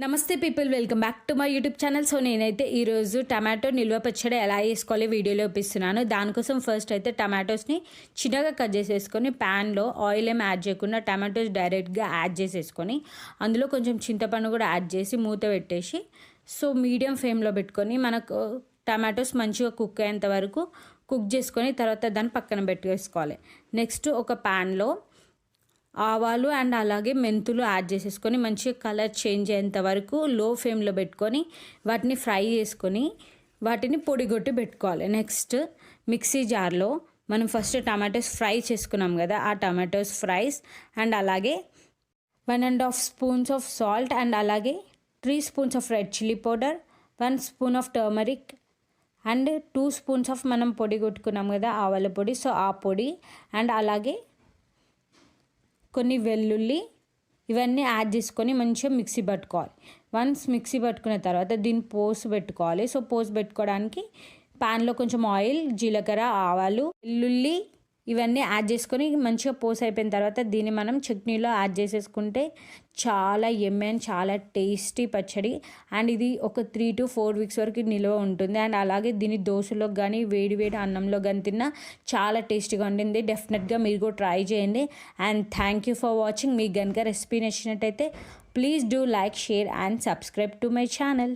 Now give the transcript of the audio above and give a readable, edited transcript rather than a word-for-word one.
నమస్తే people, welcome back to my YouTube channel. So నేనైతే ఈరోజు టమాటో నిల్వ పచ్చడి ఎలా వేసుకోవాలి వీడియోలో చూపిస్తున్నాను. దానికోసం ఫస్ట్ అయితే టమాటోస్ని చిన్నగా కట్ చేసేసుకొని ప్యాన్లో ఆయిల్ ఏం యాడ్ చేయకుండా టమాటోస్ డైరెక్ట్గా యాడ్ చేసేసుకొని అందులో కొంచెం చింతపండు కూడా యాడ్ చేసి మూత పెట్టేసి సో మీడియం ఫ్లేమ్లో పెట్టుకొని మనకు టమాటోస్ మంచిగా కుక్ అయ్యేంత వరకు కుక్ చేసుకొని తర్వాత దాన్ని పక్కన పెట్టేసుకోవాలి. నెక్స్ట్ ఒక ప్యాన్లో ఆవాలు అండ్ అలాగే మెంతులు యాడ్ చేసేసుకొని మంచిగా కలర్ చేంజ్ అయ్యేంత వరకు లో ఫ్లేమ్లో పెట్టుకొని వాటిని ఫ్రై చేసుకొని వాటిని పొడిగొట్టి పెట్టుకోవాలి. నెక్స్ట్ మిక్సీ జార్లో మనం ఫస్ట్ టమాటోస్ ఫ్రై చేసుకున్నాం కదా, ఆ టమాటోస్ ఫ్రైస్ అండ్ అలాగే 1.5 స్పూన్స్ ఆఫ్ సాల్ట్ అండ్ అలాగే 3 spoons of red chilli powder, 1 spoon of turmeric and 2 spoons of మనం పొడి కొట్టుకున్నాం కదా ఆవాల పొడి, సో ఆ పొడి అండ్ అలాగే కొన్ని వెల్లుల్లి ఇవన్నీ యాడ్ చేసుకొని మంచిగా మిక్సీ పట్టుకోవాలి. వన్స్ మిక్సీ పట్టుకున్న తర్వాత దీన్ని పోసు పెట్టుకోవాలి. సో పోసు పెట్టుకోవడానికి ప్యాన్లో కొంచెం ఆయిల్, జీలకర్ర, ఆవాలు, వెల్లుల్లి ఇవన్నీ యాడ్ చేసుకొని మంచిగా పోసు అయిపోయిన తర్వాత దీన్ని మనం చట్నీలో యాడ్ చేసేసుకుంటే చాలా యమ్మీ అండ్ చాలా టేస్టీ పచ్చడి అండ్ ఇది ఒక 3 to 4 వీక్స్ వరకు నిల్వ ఉంటుంది. అండ్ అలాగే దీన్ని దోశలోకి కానీ వేడి వేడి అన్నంలో కానీ తిన్నా చాలా టేస్టీగా ఉంటుంది. డెఫినెట్గా మీరు కూడా ట్రై చేయండి. And thank you for watching. మీకు కనుక రెసిపీ నచ్చినట్టయితే please do like, share and subscribe to my channel.